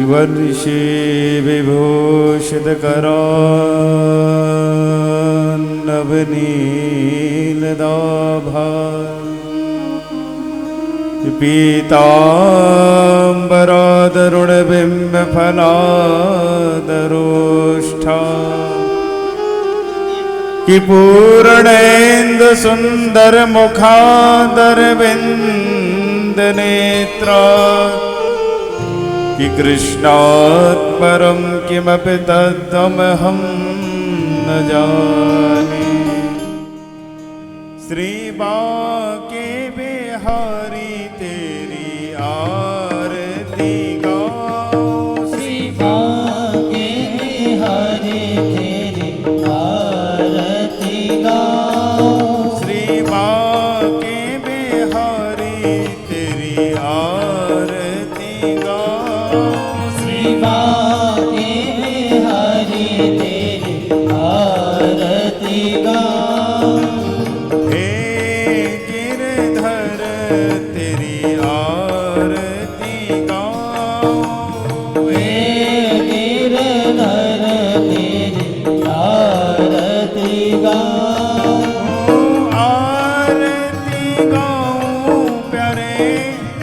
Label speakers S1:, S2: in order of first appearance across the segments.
S1: वर्षे विभूषितकरान्नवनीलदाभा पीताम्बरादरुणबिम्बफलादरोष्ठा कि पूर्णेन्दु सुंदर मुखादरविन्दनेत्रा कि कृष्णात् परं किमपि तद्वमहं न जाने। श्री बांके बिहारी तेरी आरती गाओ,
S2: श्री बांके बिहारी तेरी आरती गाओ,
S1: श्री बांके बिहारी तेरी आरती गाओ,
S2: श्री बांके बिहारी तेरी आरती गाओ।
S1: हे गिरधर तेरी आरती गाओ,
S2: हे गिरधर तेरी आरती गाओ,
S1: आरती गाऊं प्यारे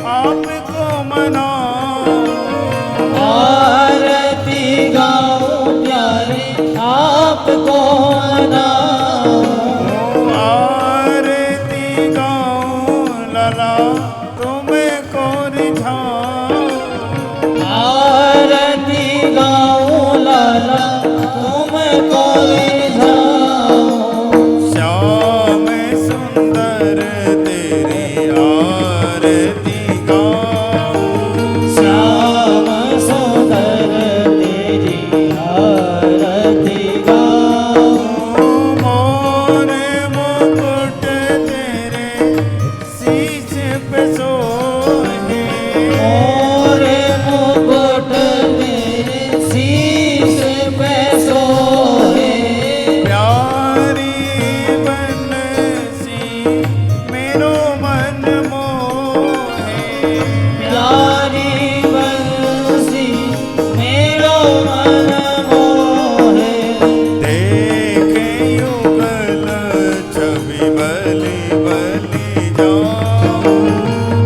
S1: आपको मनाऊं,
S2: आरती गाओ प्यारे आपको मनाओ,
S1: आरती गाऊं लला तुमको रिझाऊं,
S2: आरती गाओ लाला तुमको रिझाओ।
S1: श्याम सुंदर तेरी आरती गाऊं,
S2: श्याम सुंदर तेरी आरती गाओ,
S1: मोर मुकुट तेरे शीश पे सोहे,
S2: मोर मुकुट तेरे शीश पे सोहे,
S1: प्यारी बनसी मेरो मन मोहे,
S2: प्यारी बंसी मेरो मन मोहे।
S1: देखे युगल छवि बलि बलि जाऊं,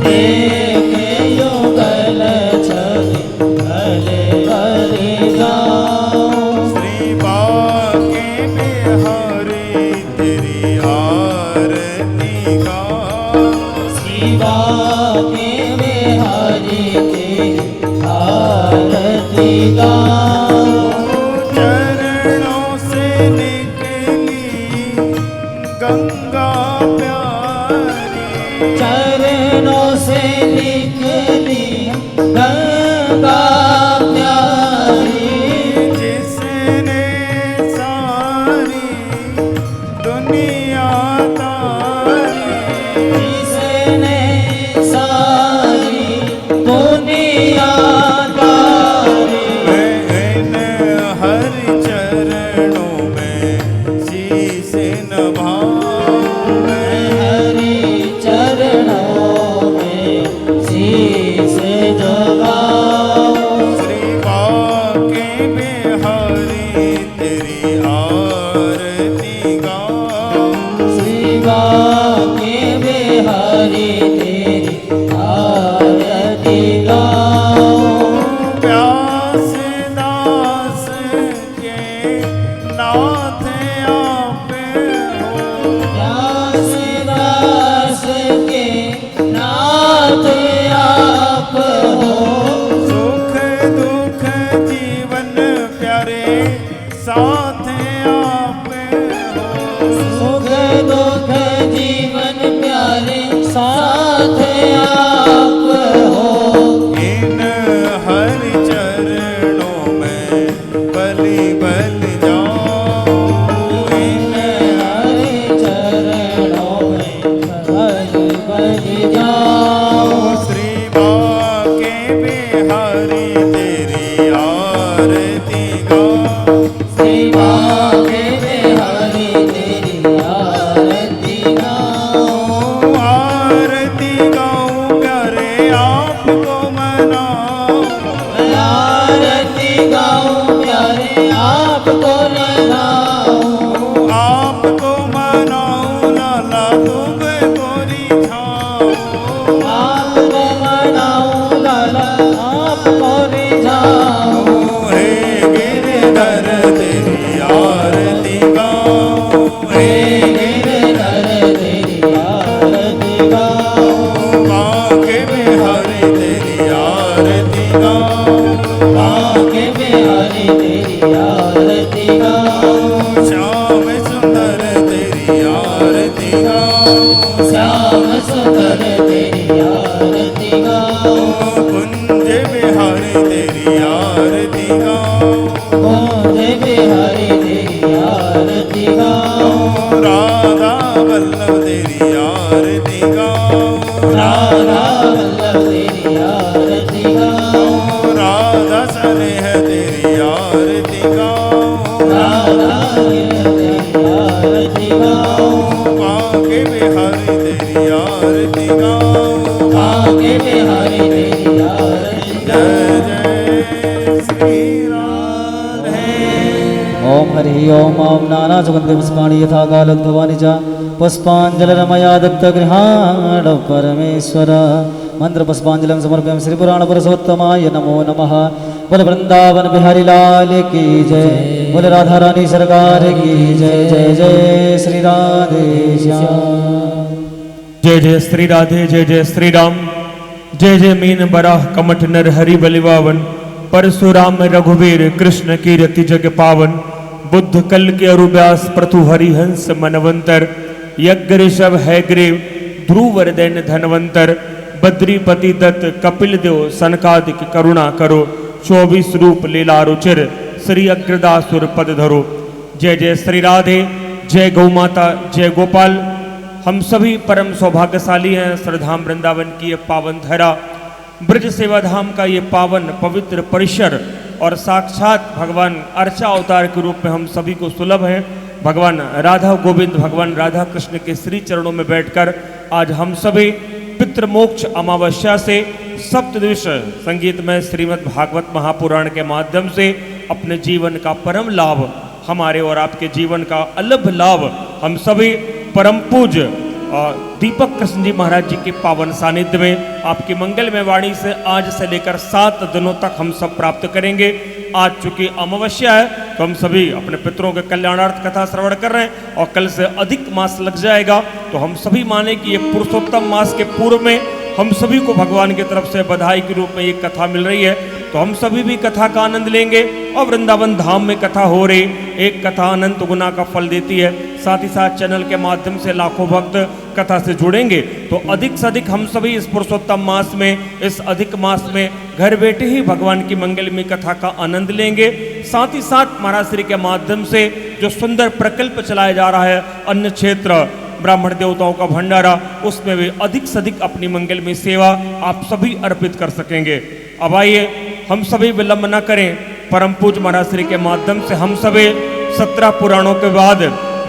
S2: देखे युगल छवि भले भले जाओ,
S1: श्री बांके बिहारी तेरी आरती गाऊं,
S2: श्री बांके बिहारी तेरी आरती गाओ।
S1: चरणों से निकली गंगा प्यारी,
S2: चरणों से निकली गंगा प्यारी,
S1: जिसने सारी दुनिया तारी,
S2: जिसने सारी दुनिया तारी।
S1: इन हर चरणों में शीश नभाऊं,
S2: हरि चरणों में शीश झुकाओ,
S1: श्री बांके बिहारी तेरी आरती गाऊं,
S2: श्री बांके बिहारी तेरी आरती गाओ।
S1: प्यास दास के नाथ आप हो,
S2: व्यास दास के नाथ आप हो,
S1: सुख दुख जीवन प्यारे साथ आप हो,
S2: सुख दुख जीवन प्यारे साथ आप हो।
S1: इन हर चरणों में बलि बलि जाऊं,
S2: इन हरि चरणों में बल बल जाओ,
S1: श्री बांके बिहारी तेरी आरती गाऊं,
S2: श्री बांके बिहारी तेरी आरती गाओ,
S1: आरती गाऊं प्यारे आपको मनाऊं,
S2: आपको रिझाऊं।
S1: हे गिरधर तेरी आरती गाऊं,
S2: हे गिरधर तेरी आरती गाऊं।
S1: बांके बिहारी तेरी आरती गाऊं,
S2: बांके बिहारी तेरी आरती गाऊं।
S1: श्याम सुंदर तेरी आरती गाऊं,
S2: श्याम सुंदर तेरी आरती गाऊं।
S1: कुंज बिहारी तेरी आरती गाऊं,
S2: कुंज बिहारी तेरी आरती गाऊं।
S1: राधा वल्लभ तेरी आरती गाऊं,
S2: राधा वल्लभ तेरी आरती गाऊं।
S1: राधा स्नेह तेरी आरती गाऊं,
S2: राधा तेरी आरती गाऊं।
S1: बांके बिहारी तेरी आरती गाऊं,
S2: बांके बिहारी तेरी आरती
S1: जय जय श्री राधे।
S2: ओम हरि ओम ओम नाना सुगंधि पुष्पाणि यथा कालोद्भवानि च पुष्पाञ्जलिरमया दत्तगृहाण परमेश्वर। मंत्र पुष्पांजलि समर्पयामि श्री पुराण पुरुषोत्तमाय नमो नमः। बोल वृंदावन बिहारी लाल की जय, बोल राधा रानी सरकार की जय। जय जय श्री राधे श्याम।
S3: जय जय श्री राधे, जय जय श्री राम। जय जय मीन बराह कमठ नर हरि बलिवावन। परशुराम रघुवीर कृष्ण कीरति जग पावन। बुद्ध कल के अरुव्यास प्रथु हरिहंस मनवंतर। यज्ञ ऋषभ है ग्रीव ध्रुवर दैन धनवंतर। बद्रीपति दत्त कपिल देव सनकादिक करुणा करो। 24 रूप लीला रुचिर श्री अग्रदासुर पद धरो। जय जय श्री राधे, जय गौ माता, जय गोपाल। हम सभी परम सौभाग्यशाली हैं। श्रद्धाम वृंदावन की ये पावन धरा, ब्रज सेवा धाम का ये पावन पवित्र परिसर और साक्षात भगवान अर्चा अवतार के रूप में हम सभी को सुलभ हैं। भगवान राधा गोविंद, भगवान राधा कृष्ण के श्री चरणों में बैठकर आज हम सभी पितृमोक्ष अमावस्या से सप्तदिवस संगीत में श्रीमद् भागवत महापुराण के माध्यम से अपने जीवन का परम लाभ, हमारे और आपके जीवन का अलभ लाभ हम सभी परम पूज्य दीपक कृष्ण जी महाराज जी के पावन सानिध्य में आपकी मंगलमय वाणी से आज से लेकर 7 दिनों तक हम सब प्राप्त करेंगे। आज चूंकि अमावस्या है तो हम सभी अपने पितरों के कल्याणार्थ कथा श्रवण कर रहे हैं और कल से अधिक मास लग जाएगा। तो हम सभी माने कि ये पुरुषोत्तम मास के पूर्व में हम सभी को भगवान की तरफ से बधाई के रूप में ये कथा मिल रही है। तो हम सभी भी कथा का आनंद लेंगे और वृंदावन धाम में कथा हो रही, एक कथा अनंत गुना का फल देती है। साथ ही साथ चैनल के माध्यम से लाखों भक्त कथा से जुड़ेंगे। तो अधिक से अधिक हम सभी इस पुरुषोत्तम मास में, इस अधिक मास में घर बैठे ही भगवान की मंगलमय कथा का आनंद लेंगे। साथ ही साथ महाराज श्री के माध्यम से जो सुंदर प्रकल्प चलाया जा रहा है अन्न क्षेत्र ब्राह्मण देवताओं का भंडारा, उसमें भी अधिक से अधिक अपनी मंगलमय सेवा आप सभी अर्पित कर सकेंगे। अब आइए हम सभी विलंब न करें, परम पूज्य महाराज श्री के माध्यम से हम सभी 17 पुराणों के बाद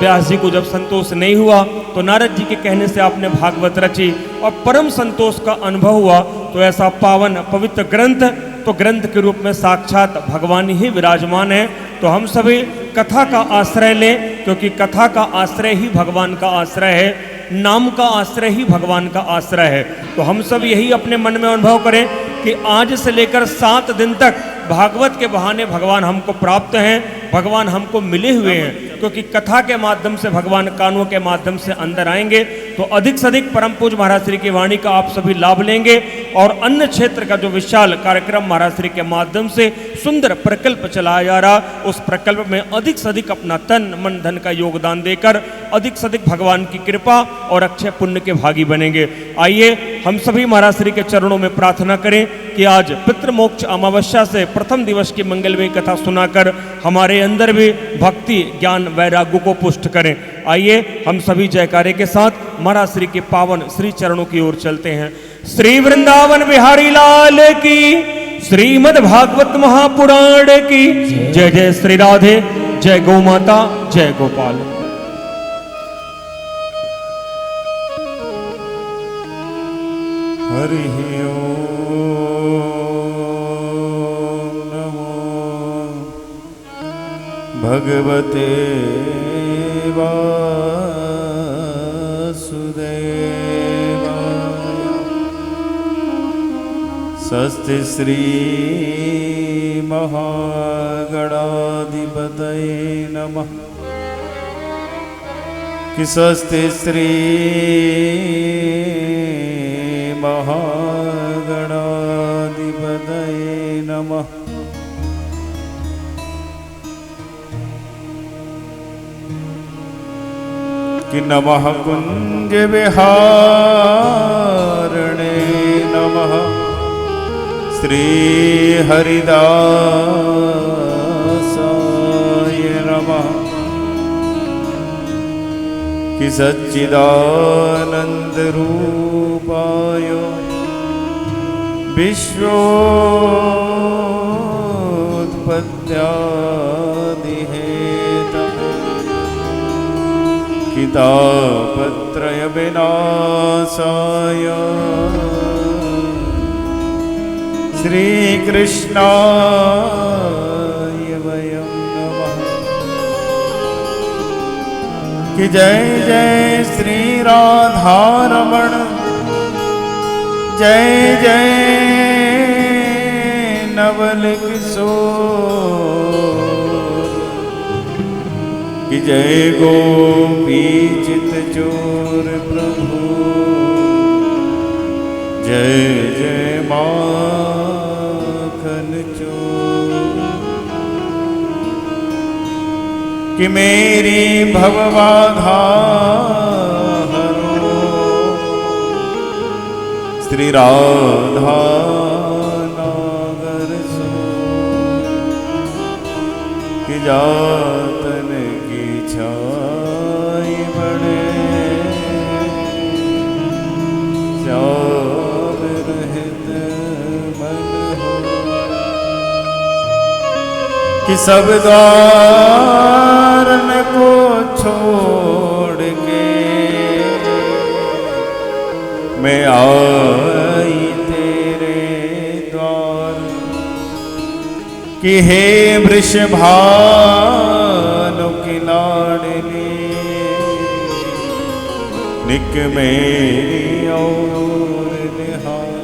S3: व्यास जी को जब संतोष नहीं हुआ तो नारद जी के कहने से आपने भागवत रची और परम संतोष का अनुभव हुआ। तो ऐसा पावन पवित्र ग्रंथ, तो ग्रंथ के रूप में साक्षात भगवान ही विराजमान है। तो हम सभी कथा का आश्रय लें, क्योंकि कथा का आश्रय ही भगवान का आश्रय है, नाम का आश्रय ही भगवान का आश्रय है। तो हम सब यही अपने मन में अनुभव करें कि आज से लेकर 7 दिन तक भागवत के बहाने भगवान हमको प्राप्त हैं, भगवान हमको मिले हुए हैं, क्योंकि कथा के माध्यम से भगवान कानों के माध्यम से अंदर आएंगे। तो अधिक से अधिक परम पूज्य महाराज श्री की वाणी का आप सभी लाभ लेंगे और अन्य क्षेत्र का जो विशाल कार्यक्रम महाराज श्री के माध्यम से सुंदर प्रकल्प चलाया जा रहा, उस प्रकल्प में अधिक से अधिक अपना तन मन धन का योगदान देकर अधिक से अधिक भगवान की कृपा और अक्षय पुण्य के भागी बनेंगे। आइए हम सभी महाराज श्री के चरणों में प्रार्थना करें कि आज पितृमोक्ष अमावस्या से प्रथम दिवस की मंगलमय कथा सुनाकर हमारे अंदर भी भक्ति ज्ञान वैराग्य को पुष्ट करें। आइए हम सभी जयकारे के साथ महाराज श्री के पावन श्री चरणों की ओर चलते हैं। श्री वृंदावन बिहारी लाल की, श्रीमद् भागवत महापुराण की जय। जय श्री राधे, जय गौ माता, जय गोपाल।
S1: हरि ओम नमो भगवते वासुदेवाय। स्वस्ति श्री महागणाधिपतये नमः। कि स्वस्ति श्री महागणाधिपतये नमः। कि नमः कुंज विहारणे नमः। श्री हरिदासाय नमः। कि सच्चिदानंद रूपाय विश्वोत्पत्त्यादिहेतवे कि तापत्रय विनाशाय श्री कृष्णाय वयं नमः। कि जय जय श्री राधारमण जय जय नवल किशोर। कि जय गोपी चित चोर प्रभु जय जय माखन चोर। कि मेरी भवबाधा हरो श्री राधा नागर सो। कि जातन की छाई बड़े श्याम रहित मन हो। कि सब द्वारन को छोड़ के मैं आई तेरे द्वार। कि हे वृषभानु की लाडली निक मेरी और निहार।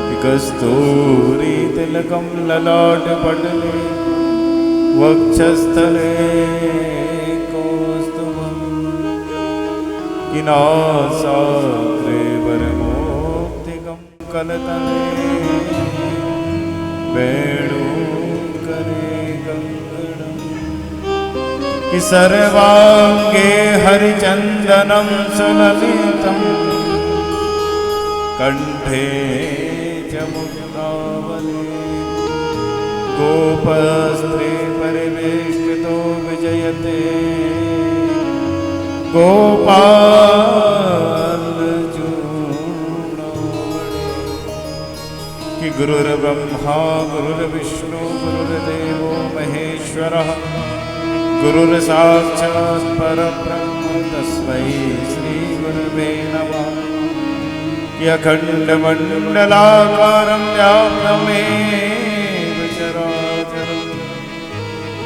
S1: कि कस्तूरी तिलकम ललाट पटले वक्षस्थले कौस्तुभम्। कि नासाग्रे वरमोक्तिकं कलतले वेणुकरे गङ्गणम्। कि सर्वाङ्गे हरिचन्दनं सुललितं कंठे च मुक्तावली। गोपस्त्रे परिवेष्टितो विजयते गोपाल चूड़ामणि। कि गुरुर्ब्रह्मा गुरुर्विष्णु गुरुर्देवो महेश्वरः गुरुर्साक्षात् परब्रह्म तस्मै श्री गुरुवे नमः। कि अखण्डमण्डलाकारं व्याप्तमेव चराचरम्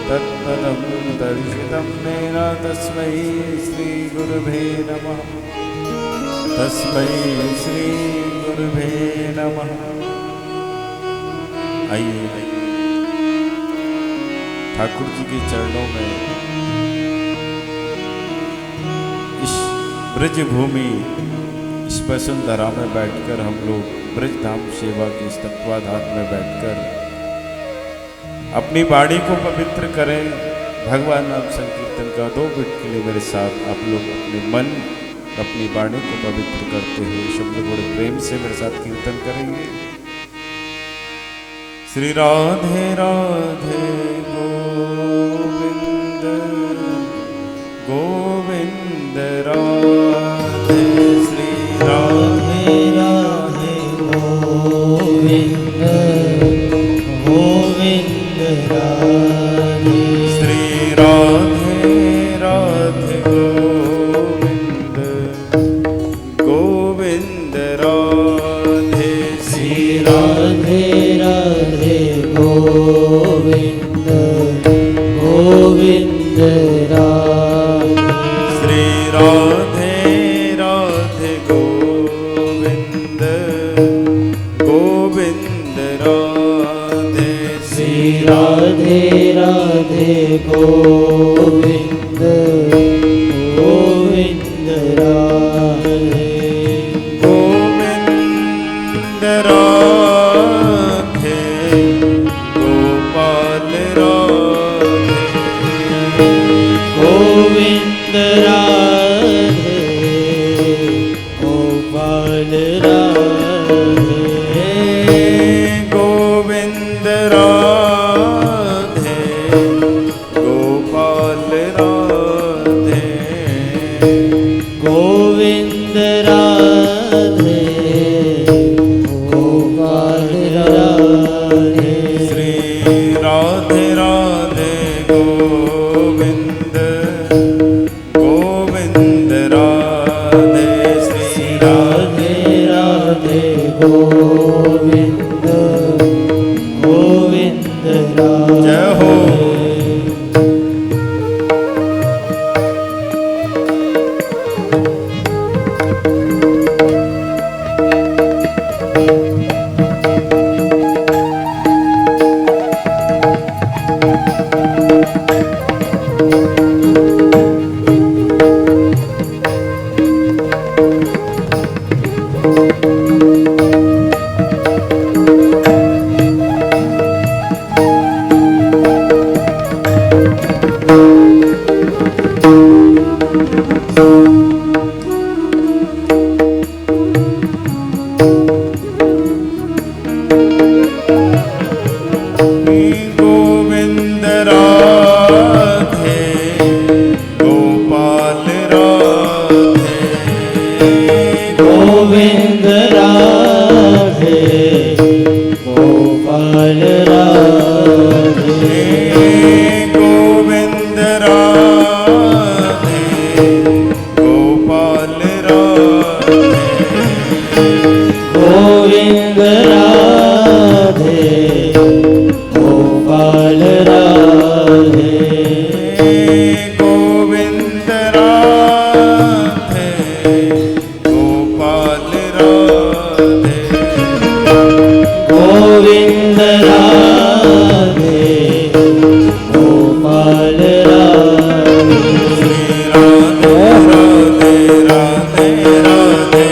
S1: तत्पदं दर्शितं येन तस्मै श्री गुरुवे नमः। तस्मै श्री गुरुवे नमः। आइए ठाकुर जी के चरणों में इस ब्रज भूमि इस वसुंधरा में बैठकर हम लोग ब्रज धाम सेवा के इस तत्वाधार में बैठकर अपनी वाणी को पवित्र करें। भगवान नाम संकीर्तन का 2 मिनट के लिए मेरे साथ आप लोग अपने मन अपनी वाणी को पवित्र करते हुए शब्द बड़े प्रेम से मेरे साथ कीर्तन करेंगे। श्री राधे राधे गोविंद गोविंद राधे। श्री राधे
S2: राधे गोविंद गोविंद राधे।
S1: श्री राधे राधे गोविंद गोविंद राधे। श्री
S2: राधे राधे गोविंद गोविंद राधे।
S1: श्री राधे राधे गोविंद गोविंद राधे
S2: श्री राधे राधे गोविंद गोविंद राधे
S1: गोविंद राधे गोपाल राधे
S2: गोविंद राधे गोपाल राधे
S1: गोविंद राधे गोपाल राधे
S2: गोविंद राधे गोपाल राधे
S1: श्री राधे राधे गोविंद गोविंद राधे श्री राधे
S2: राधे गोविंद गोविंद राधे
S1: जय हो। गोविंद राधे गोपाल राधे
S2: गोविंद राधे गोपाल राधे
S1: गोविंद राधे गोपाल राधे
S2: गोविंद राधे गोपाल राधे
S1: गोविंद राधे गोपाल राधे
S2: गोविंद राधे गोपाल राधे
S1: राधे राधे राधे राधे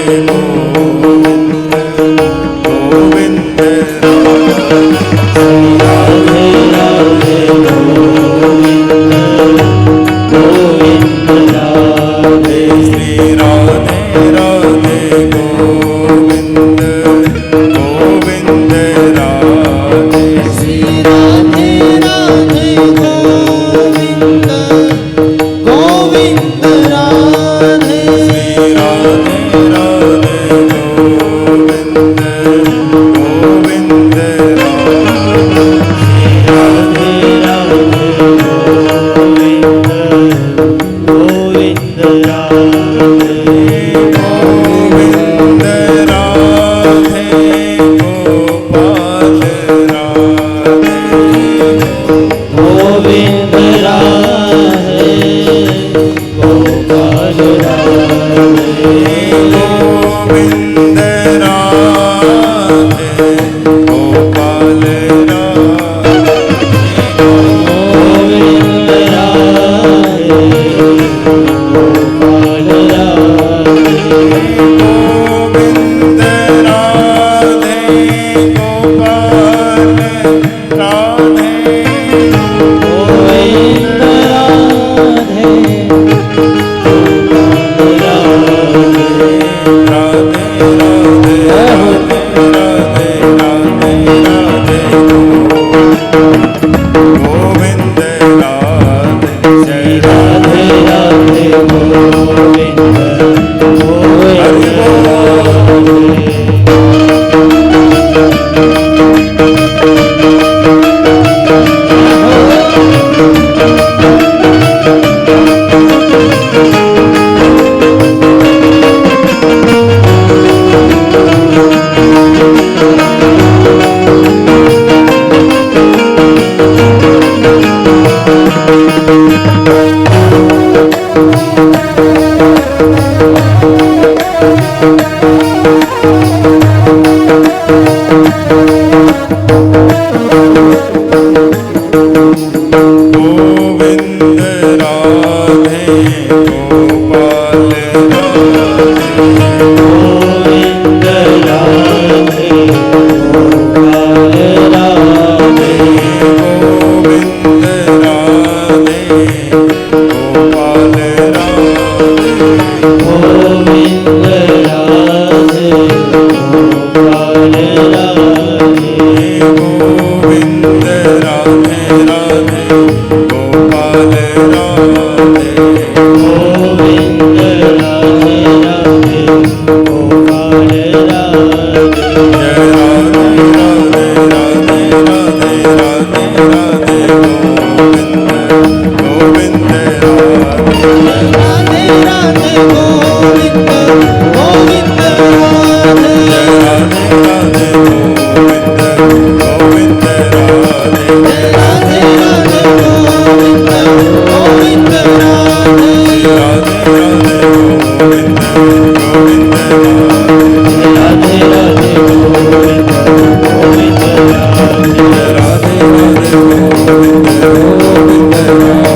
S1: गोविंद
S2: राधे राधे गोविंद राधे
S1: श्री राधे राधे गोविंद गोविंद राधे
S2: श्री राधे राधे गोविंद गोविंद राधे
S1: श्री राधे राधे गोविंद गोविंद राधे
S2: राधे राधे गोविंद गोविंद राधे
S1: गोविंद राधे गोपाल राधे
S2: गोविंद राधे गोपाल राधे
S1: गोविंद राधे गोपाल राधे
S2: गोविंद राधे गोपाल राधे
S1: गोविंद राधे गोपाल राधे
S2: गोविंद राधे
S1: राधे गोविंद राधे गोपाल
S2: गोविंद राधे गोपाल राधे
S1: गोविंद राधे गोपाल राधे
S2: गोविंद राधे गोपाल राधे
S1: गोविंद राधे राधे गोपाल राधे
S2: गोविंद राधे राधे गोपाल राधे
S1: जय राधे राधे राधे राधे राधे राधे गोविंद गोविंद राधे
S2: राधे राधे गोविंद गोविंद राधे
S1: जय राधे राधे गोविंद गोविंद राधे
S2: राधे राधे गोविंद गोविंद राधे
S1: राधे राधे गोविंद गोविंद राधे
S2: राधे राधे गोविंद गोविंद राधे
S1: राधे राधे गोविंद गोविंद राधे
S2: राधे राधे गोविंद गोविंद राधे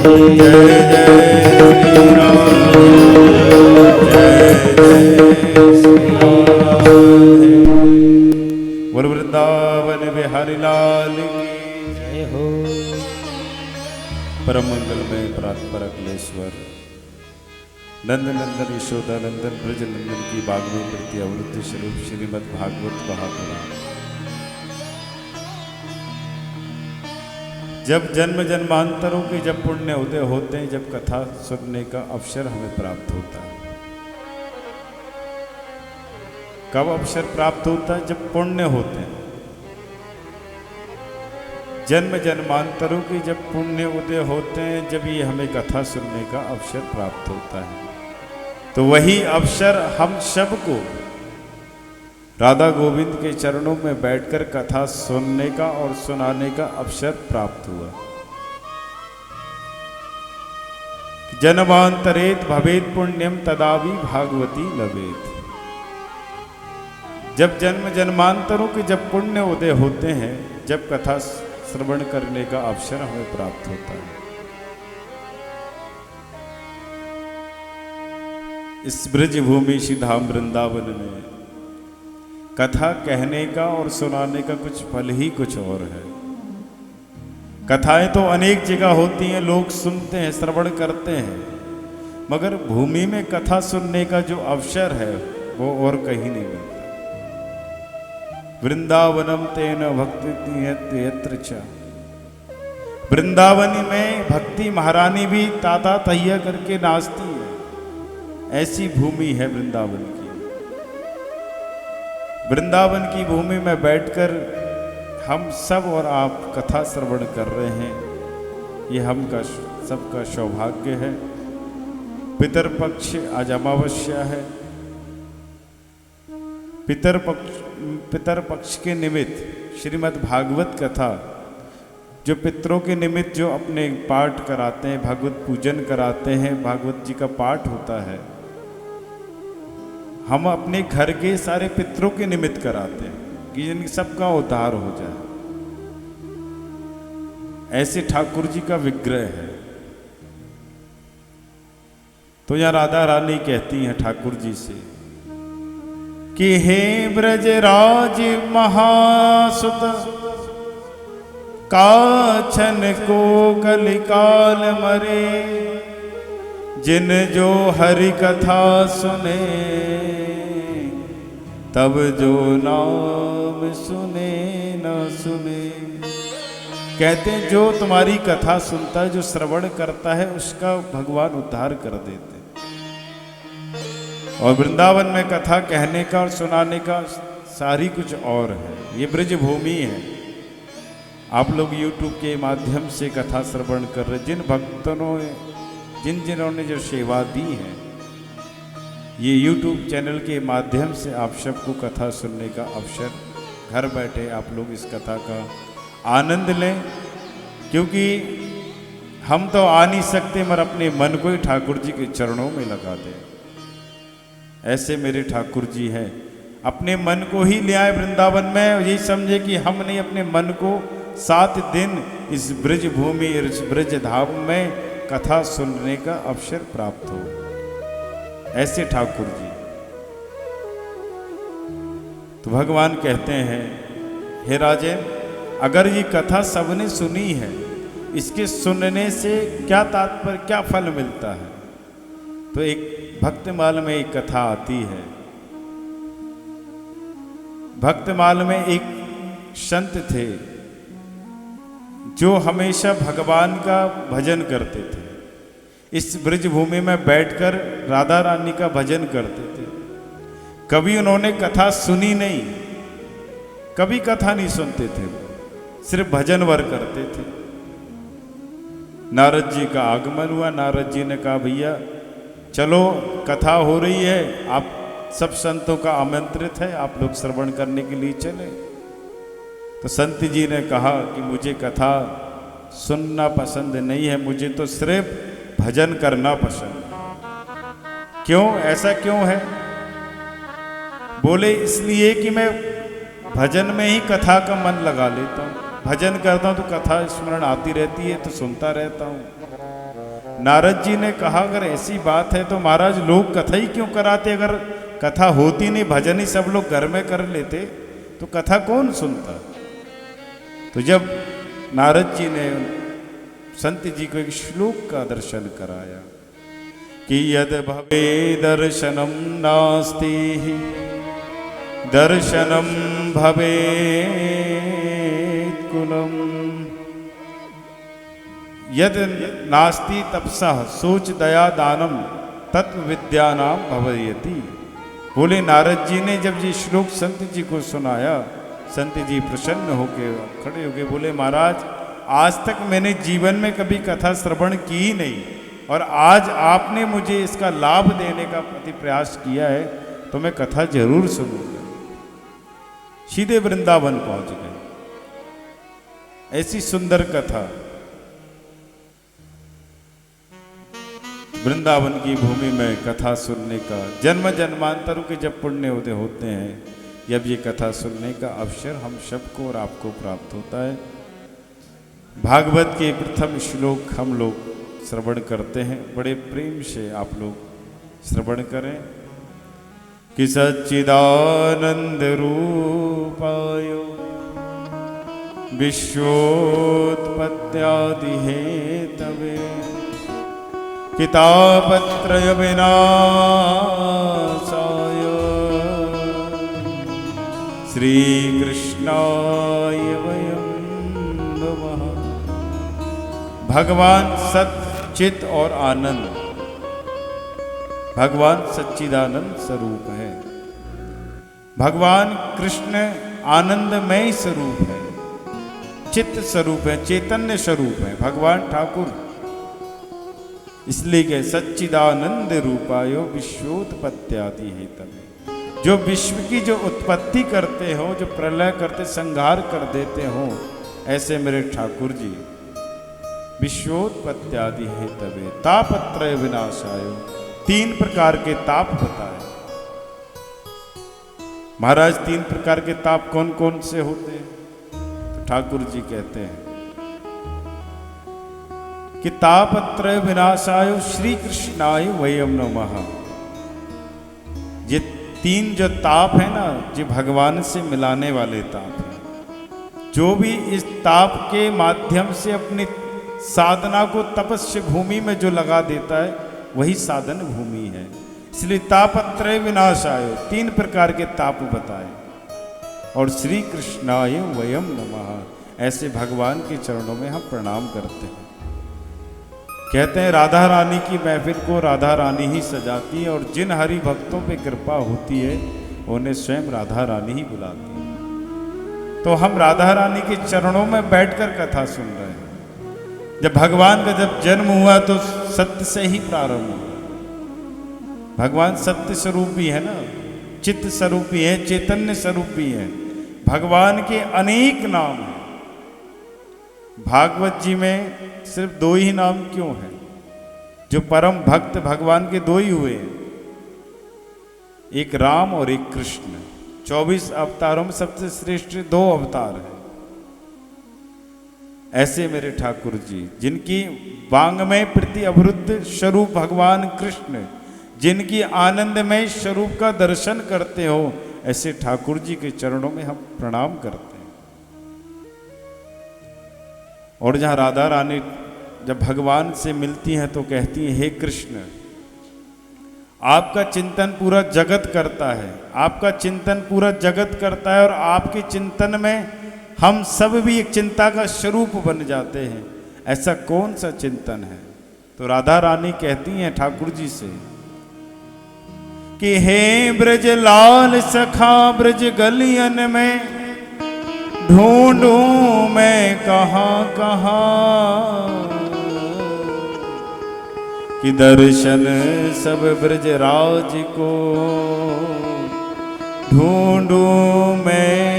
S1: जय जय श्री राम जय जय श्री राम बोल वृंदावन बिहारी लाल की
S2: जय हो
S1: परम मंगल में परात्पर अखिलेश्वर नंद नंदन यशोदा नंदन ब्रज नंदन की बागवी प्रति अवृत्ति स्वरूप श्रीमद् भागवत महापुराण जब जन्म जन्मांतरों के जब पुण्य उदय होते हैं, जब कथा सुनने का अवसर हमें प्राप्त होता है। कब अवसर प्राप्त होता है? जब पुण्य होते हैं। जन्म जन्मांतरों के जब पुण्य उदय होते हैं, जब ये हमें कथा सुनने का अवसर प्राप्त होता है। तो वही अवसर हम सबको राधा गोविंद के चरणों में बैठकर कथा सुनने का और सुनाने का अवसर प्राप्त हुआ। जन्मांतरेत भवेत पुण्यम तदावी भागवती लवेत। जब जन्म जन्मांतरों के जब पुण्य उदय होते हैं, जब कथा श्रवण करने का अवसर हमें प्राप्त होता है। इस ब्रज भूमि श्री धाम वृंदावन में कथा कहने का और सुनाने का कुछ फल ही कुछ और है। कथाएं तो अनेक जगह होती हैं, लोग सुनते हैं, श्रवण करते हैं, मगर भूमि में कथा सुनने का जो अवसर है वो और कहीं नहीं मिलता। वृंदावनम तेन भक्ति यत्र च। वृंदावन में भक्ति महारानी भी ताता तैया करके नाचती है। ऐसी भूमि है वृंदावन की। वृंदावन की भूमि में बैठकर हम सब और आप कथा श्रवण कर रहे हैं, ये हम का सबका सौभाग्य है। पितरपक्ष आज अमावस्या है। पितरपक्ष के निमित्त श्रीमद् भागवत कथा, जो पितरों के निमित्त जो अपने पाठ कराते हैं, भागवत पूजन कराते हैं, भागवत जी का पाठ होता है, हम अपने घर के सारे पितरों के निमित्त कराते हैं कि जिन सबका उद्धार हो जाए। ऐसे ठाकुर जी का विग्रह है। तो यहाँ राधा रानी कहती हैं ठाकुर जी से कि हे ब्रजराज महासुत, काछन को कलिकाल मरे, जिन जो हरि कथा सुने, तब जो नाम सुने न सुने। कहते हैं जो तुम्हारी कथा सुनता है, जो श्रवण करता है, उसका भगवान उद्धार कर देते। और वृंदावन में कथा कहने का और सुनाने का सारी कुछ और है। ये ब्रज भूमि है। आप लोग YouTube के माध्यम से कथा श्रवण कर रहे, जिन भक्तों ने जिन्होंने जो सेवा दी है, ये YouTube चैनल के माध्यम से आप सबको कथा सुनने का अवसर, घर बैठे आप लोग इस कथा का आनंद लें। क्योंकि हम तो आ नहीं सकते मगर अपने मन को ही ठाकुर जी के चरणों में लगा दे। ऐसे मेरे ठाकुर जी हैं, अपने मन को ही ले आए वृंदावन में। यही समझे कि हमने अपने मन को 7 दिन इस ब्रज भूमि, इस ब्रज धाम में कथा सुनने का अवसर प्राप्त हो। ऐसे ठाकुर जी। तो भगवान कहते हैं, हे राजन, अगर ये कथा सबने सुनी है, इसके सुनने से क्या तात्पर्य, क्या फल मिलता है? तो एक भक्तमाल में एक कथा आती है। भक्तमाल में एक संत थे जो हमेशा भगवान का भजन करते थे। इस ब्रज भूमि में बैठकर राधा रानी का भजन करते थे। कभी उन्होंने कथा सुनी नहीं, कभी कथा नहीं सुनते थे, सिर्फ भजन वर करते थे। नारद जी का आगमन हुआ। नारद जी ने कहा, भैया चलो कथा हो रही है, आप सब संतों का आमंत्रित है, आप लोग श्रवण करने के लिए चले। तो संत जी ने कहा कि मुझे कथा सुनना पसंद नहीं है, मुझे तो सिर्फ भजन करना पसंद है। क्यों, ऐसा क्यों है? बोले, इसलिए कि मैं भजन में ही कथा का मन लगा लेता हूँ। भजन करता हूँ तो कथा स्मरण आती रहती है, तो सुनता रहता हूँ। नारद जी ने कहा, अगर ऐसी बात है तो महाराज लोग कथा ही क्यों कराते? अगर कथा होती नहीं, भजन ही सब लोग घर में कर लेते, तो कथा कौन सुनता? तो जब नारद जी ने संत जी को एक श्लोक का दर्शन कराया कि यद भवे दर्शनम नास्ति दर्शनम भवे कुलम, यद नास्ति तपसः सोच दया दानम तत्व विद्यानाम भवयति। बोले नारद जी ने जब ये श्लोक संत जी को सुनाया, संत जी प्रसन्न होके खड़े हो गए। बोले, महाराज आज तक मैंने जीवन में कभी कथा श्रवण की ही नहीं, और आज आपने मुझे इसका लाभ देने का प्रति प्रयास किया है, तो मैं कथा जरूर सुनूंगा। सीधे वृंदावन पहुंच गए। ऐसी सुंदर कथा वृंदावन की भूमि में कथा सुनने का, जन्म जन्मांतरों के जब पुण्य उदय होते हैं, जब ये कथा सुनने का अवसर हम सबको और आपको प्राप्त होता है। भागवत के प्रथम श्लोक हम लोग श्रवण करते हैं, बड़े प्रेम से आप लोग श्रवण करें कि सच्चिदानंद रूपाय विश्वोत्पत्त्यादि हेतवे कितापत्रय विनाशाय श्री कृष्णाय वयं नमः। भगवान सच्चित और आनंद, भगवान सच्चिदानंद स्वरूप है। भगवान कृष्ण आनंदमय स्वरूप है, चित्त स्वरूप है, चैतन्य स्वरूप है भगवान ठाकुर। इसलिए के सच्चिदानंद रूपायो विश्वोत्पत्त्यादि हेतवे, जो विश्व की जो उत्पत्ति करते हो, जो प्रलय करते संहार कर देते हो, ऐसे मेरे ठाकुर जी विश्वोत्पत्त्यादि हेतवे तापत्रय विनाशाय, 3 प्रकार के ताप बताए। महाराज 3 प्रकार के ताप कौन कौन से होते हैं? तो ठाकुर जी कहते हैं कि तापत्रय विनाशाय श्री कृष्णाय वयम नमः। ये 3 जो ताप है ना, ये भगवान से मिलाने वाले ताप हैं। जो भी इस ताप के माध्यम से अपनी साधना को तपस्या भूमि में जो लगा देता है, वही साधन भूमि है। इसलिए तापत्रय विनाशाय 3 प्रकार के ताप बताए। और श्री कृष्णाय वयम नमः, ऐसे भगवान के चरणों में हम प्रणाम करते हैं। कहते हैं राधा रानी की महफिल को राधा रानी ही सजाती है, और जिन हरि भक्तों पे कृपा होती है उन्हें स्वयं राधा रानी ही बुलाती है। तो हम राधा रानी के चरणों में बैठकर कथा सुन रहे हैं। जब भगवान का जब जन्म हुआ तो सत्य से ही प्रारंभ हुआ। भगवान सत्य स्वरूपी है ना, चित्त स्वरूपी है, चैतन्य स्वरूपी है। भगवान के अनेक नाम हैं। भागवत जी में सिर्फ दो ही नाम क्यों हैं? जो परम भक्त भगवान के दो ही हुए हैं, एक राम और एक कृष्ण। 24 अवतारों में सबसे श्रेष्ठ दो अवतार हैं। ऐसे मेरे ठाकुर जी, जिनकी वांगमय प्रति अवरुद्ध स्वरूप भगवान कृष्ण, जिनकी आनंदमय स्वरूप का दर्शन करते हो, ऐसे ठाकुर जी के चरणों में हम प्रणाम करते हैं। और जहां राधा रानी जब भगवान से मिलती हैं तो कहती हैं, हे कृष्ण, आपका चिंतन पूरा जगत करता है, आपका चिंतन पूरा जगत करता है, और आपके चिंतन में हम सब भी एक चिंता का स्वरूप बन जाते हैं। ऐसा कौन सा चिंतन है? तो राधा रानी कहती हैं ठाकुर जी से कि हे ब्रज लाल सखा, ब्रज गलियन में ढूंढूं मैं कहां कहां, कि दर्शन सब ब्रजराज को ढूंढूं मैं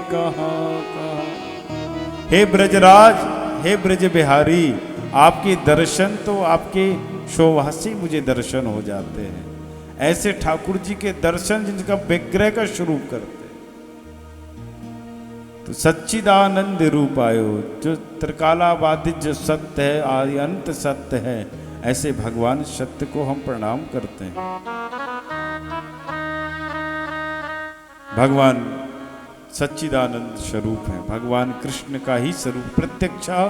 S1: कहां कहां। हे ब्रजराज, हे ब्रज बिहारी, आपके दर्शन तो आपके शोभा से मुझे दर्शन हो जाते हैं। ऐसे ठाकुर जी के दर्शन जिनका विग्रह का स्वरूप करते हैं। तो सच्चिदानंद रूप आयो, जो त्रिकालाबाधित जो सत्य है, आदि अंत सत्य है, ऐसे भगवान सत्य को हम प्रणाम करते हैं। भगवान सच्चिदानंद स्वरूप है, भगवान कृष्ण का ही स्वरूप, प्रत्यक्षा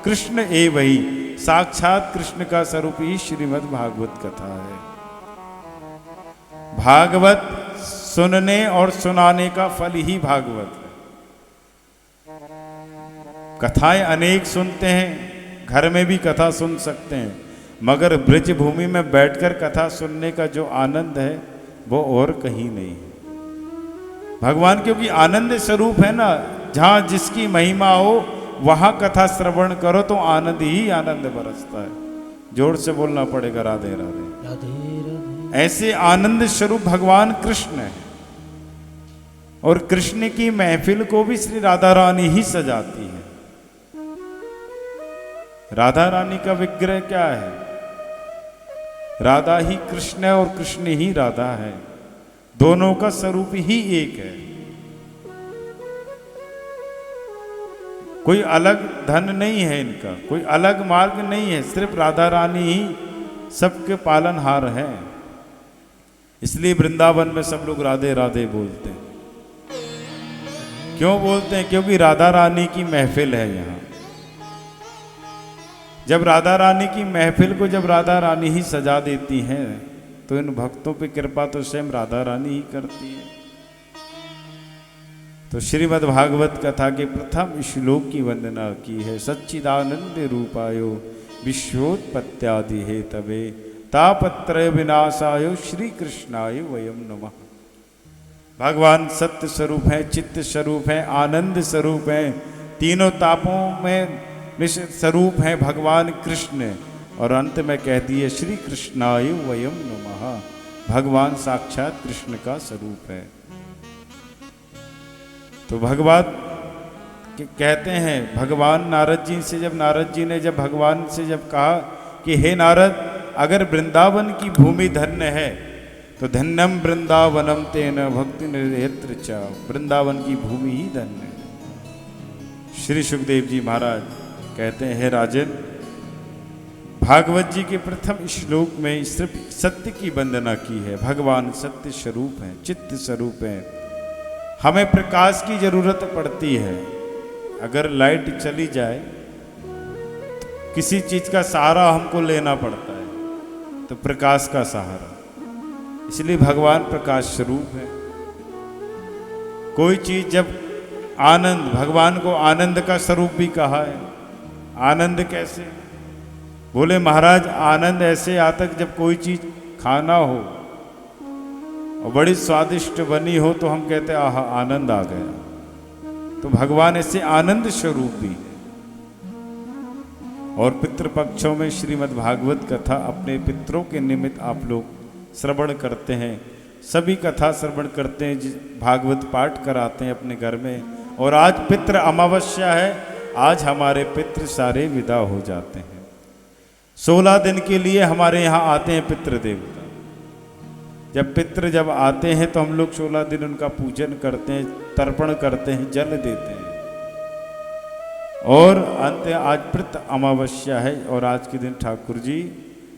S1: कृष्ण एव ही, साक्षात कृष्ण का स्वरूप ही श्रीमद् भागवत कथा है। भागवत सुनने और सुनाने का फल ही भागवत है। कथाएं अनेक सुनते हैं, घर में भी कथा सुन सकते हैं, मगर ब्रज भूमि में बैठकर कथा सुनने का जो आनंद है वो और कहीं नहीं है। भगवान क्योंकि आनंद स्वरूप है ना, जहां जिसकी महिमा हो वहां कथा श्रवण करो तो आनंद ही आनंद बरसता है। जोर से बोलना पड़ेगा, राधे राधे।
S2: राधे राधे।
S1: ऐसे आनंद स्वरूप भगवान कृष्ण है, और कृष्ण की महफिल को भी श्री राधा रानी ही सजाती है। राधा रानी का विग्रह क्या है? राधा ही कृष्ण है और कृष्ण ही राधा है, दोनों का स्वरूप ही एक है। कोई अलग धन नहीं है इनका, कोई अलग मार्ग नहीं है, सिर्फ राधा रानी ही सबके पालनहार हैं। इसलिए वृंदावन में सब लोग राधे राधे बोलते हैं। क्यों बोलते हैं? क्योंकि राधा रानी की महफिल है यहाँ। जब राधा रानी की महफिल को जब राधा रानी ही सजा देती हैं, तो इन भक्तों पे कृपा तो स्वयं राधा रानी ही करती है। तो श्रीमद् भागवत कथा के प्रथम श्लोक की वंदना की है। सच्चिदानंद रूपायो विश्वोत्पत्त्यादि हेतवे तापत्रय विनाशायो श्री कृष्णाय वयम नमः। भगवान सत्य स्वरूप है, चित्त स्वरूप है, आनंद स्वरूप है, तीनों तापों में स्वरूप है भगवान कृष्ण। और अंत में कह दिए श्री कृष्णाय वयम नमः, भगवान साक्षात कृष्ण का स्वरूप है। तो भगवान कहते हैं, भगवान नारद जी से नारद जी ने जब भगवान से कहा कि हे नारद, अगर वृंदावन की भूमि धन्य है तो धन्यम वृंदावनम तेन भक्ति निर्यत्र च, वृंदावन की भूमि ही धन्य है। श्री सुखदेव जी महाराज कहते हैं, हे राजन, भागवत जी के प्रथम श्लोक में सिर्फ सत्य की वंदना की है। भगवान सत्य स्वरूप है, चित्त स्वरूप है। हमें प्रकाश की जरूरत पड़ती है। अगर लाइट चली जाए, किसी चीज का सहारा हमको लेना पड़ता है, तो प्रकाश का सहारा। इसलिए भगवान प्रकाश स्वरूप है। कोई चीज जब आनंद, भगवान को आनंद का स्वरूप भी कहा है। आनंद कैसे? बोले महाराज, आनंद ऐसे आता कि जब कोई चीज खाना हो और बड़ी स्वादिष्ट बनी हो तो हम कहते हैं आहा, आनंद आ गया। तो भगवान ऐसे आनंद स्वरूप भी है। और पितृपक्षों में श्रीमद् भागवत कथा अपने पितरों के निमित्त आप लोग श्रवण करते हैं। सभी कथा श्रवण करते हैं, भागवत पाठ कराते हैं अपने घर में। और आज पितृ अमावस्या है, आज हमारे पितृ सारे विदा हो जाते हैं। 16 दिन के लिए हमारे यहाँ आते हैं पितृ देवता। जब आते हैं तो हम लोग 16 दिन उनका पूजन करते हैं, तर्पण करते हैं, जल देते हैं। और अंत आज पितृ अमावस्या है और आज के दिन ठाकुर जी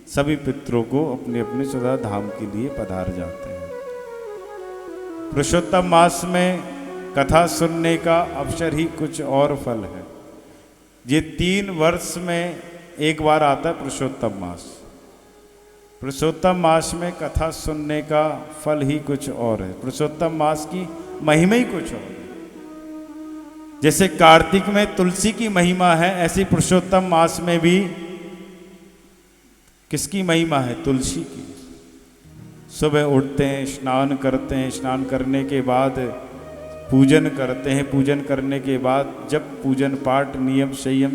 S1: सभी पितरों को अपने अपने सदा धाम के लिए पधार जाते हैं। पुरुषोत्तम मास में कथा सुनने का अवसर ही कुछ और फल है। ये 3 वर्ष में एक बार आता है पुरुषोत्तम मास। पुरुषोत्तम मास में कथा सुनने का फल ही कुछ और है। पुरुषोत्तम मास की महिमा ही कुछ और है। जैसे कार्तिक में तुलसी की महिमा है, ऐसी पुरुषोत्तम मास में भी किसकी महिमा है? तुलसी की। सुबह उठते हैं, स्नान करते हैं, स्नान करने के बाद पूजन करते हैं, पूजन करने के बाद जब पूजन पाठ नियम संयम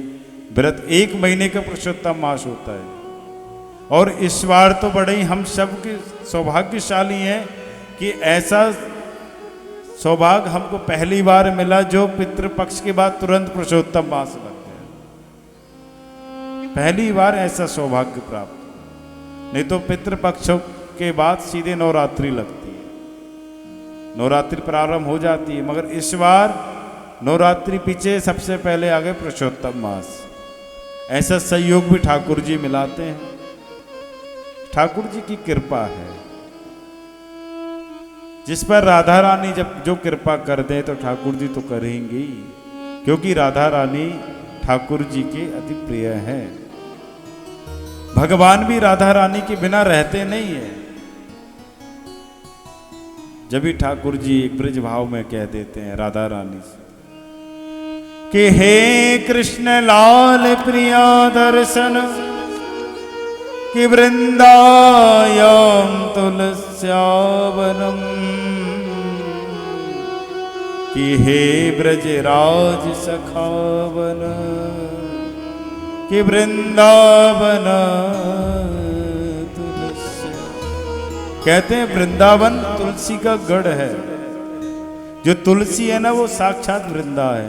S1: व्रत 1 महीने का पुरुषोत्तम मास होता है। और इस बार तो बड़े ही हम सब के सौभाग्यशाली हैं कि ऐसा सौभाग्य हमको पहली बार मिला जो पितृपक्ष के बाद तुरंत पुरुषोत्तम मास लग गया। पहली बार ऐसा सौभाग्य प्राप्त। नहीं तो पितृपक्षों के बाद सीधे नवरात्रि लगती है, नवरात्रि प्रारंभ हो जाती है, मगर इस बार नवरात्रि पीछे सबसे पहले आ गए पुरुषोत्तम मास। ऐसा सहयोग भी ठाकुर जी मिलाते हैं। ठाकुर जी की कृपा है, जिस पर राधा रानी जब जो कृपा कर दें तो ठाकुर जी तो करेंगे ही, क्योंकि राधा रानी ठाकुर जी के अति प्रिय है। भगवान भी राधा रानी के बिना रहते नहीं है। जब भी ठाकुर जी एक ब्रज भाव में कह देते हैं राधा रानी से कि हे कृष्ण लाल प्रिया दर्शन कि वृंदायं तुलस्यावनम, कि हे ब्रजराज सखावन कि वृंदावन तुलसी। कहते हैं वृंदावन तुलसी का गढ़ है। जो तुलसी है ना वो साक्षात वृंदा है।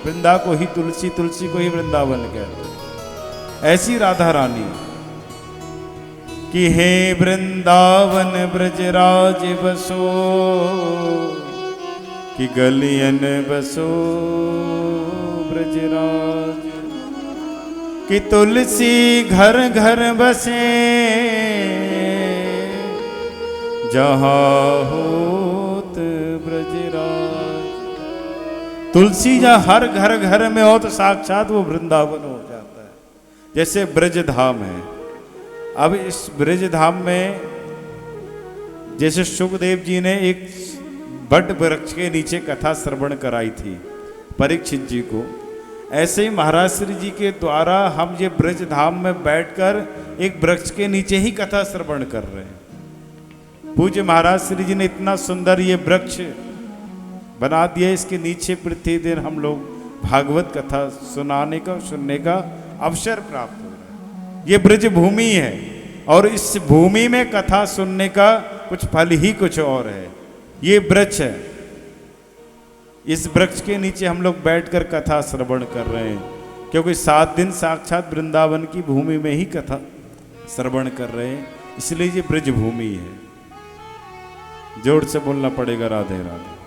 S1: वृंदा को ही तुलसी, तुलसी को ही वृंदावन कहते हैं। ऐसी राधा रानी कि हे वृंदावन ब्रजराज बसो कि गलियन बसो ब्रजराज, कि तुलसी घर घर बसे जहाँ होत ब्रजराज। तुलसी जहाँ हर घर घर में हो तो साक्षात वो वृंदावन हो जाता है। जैसे ब्रज धाम है। अब इस ब्रज धाम में जैसे सुखदेव जी ने एक बट वृक्ष के नीचे कथा श्रवण कराई थी परीक्षित जी को, ऐसे ही महाराज श्री जी के द्वारा हम ये ब्रज धाम में बैठकर एक वृक्ष के नीचे ही कथा श्रवण कर रहे हैं। पूज्य महाराज श्री जी ने इतना सुंदर ये वृक्ष बना दिया, इसके नीचे प्रतिदिन हम लोग भागवत कथा सुनने का अवसर प्राप्त हो रहा है। ये ब्रज भूमि है और इस भूमि में कथा सुनने का कुछ फल ही कुछ और है। ये वृक्ष है, इस वृक्ष के नीचे हम लोग बैठकर कथा श्रवण कर रहे हैं, क्योंकि 7 दिन साक्षात वृंदावन की भूमि में ही कथा श्रवण कर रहे हैं, इसलिए ये ब्रज भूमि है। जोर से बोलना पड़ेगा राधे राधे।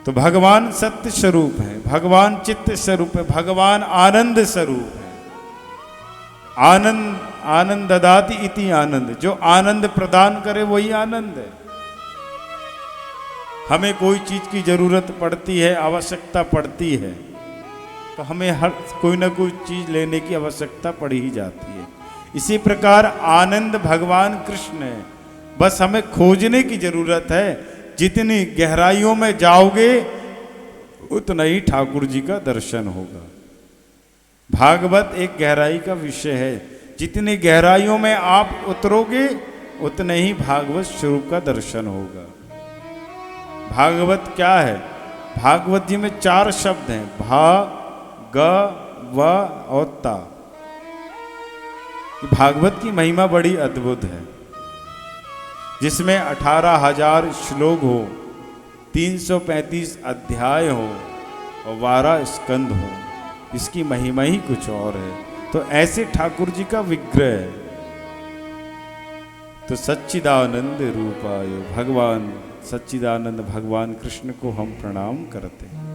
S1: तो भगवान सत्य स्वरूप है, भगवान चित्त स्वरूप है, भगवान आनंद स्वरूप है। आनंद ददाति इति आनंद, जो आनंद प्रदान करे वही आनंद है। हमें कोई चीज की जरूरत पड़ती है, आवश्यकता पड़ती है, तो हमें हर कोई ना कोई चीज लेने की आवश्यकता पड़ ही जाती है। इसी प्रकार आनंद भगवान कृष्ण है, बस हमें खोजने की जरूरत है। जितनी गहराइयों में जाओगे उतना ही ठाकुर जी का दर्शन होगा। भागवत एक गहराई का विषय है, जितनी गहराइयों में आप उतरोगे उतने ही भागवत स्वरूप का दर्शन होगा। भागवत क्या है? भागवत जी में 4 शब्द हैं, भा ग व और ता। भागवत की महिमा बड़ी अद्भुत है, जिसमें 18,000 श्लोक हो, 335 अध्याय हो, और 12 स्कंद हो, इसकी महिमा ही कुछ और है। तो ऐसे ठाकुर जी का विग्रह, तो सच्चिदानंद रूपाय भगवान सच्चिदानंद भगवान कृष्ण को हम प्रणाम करते हैं।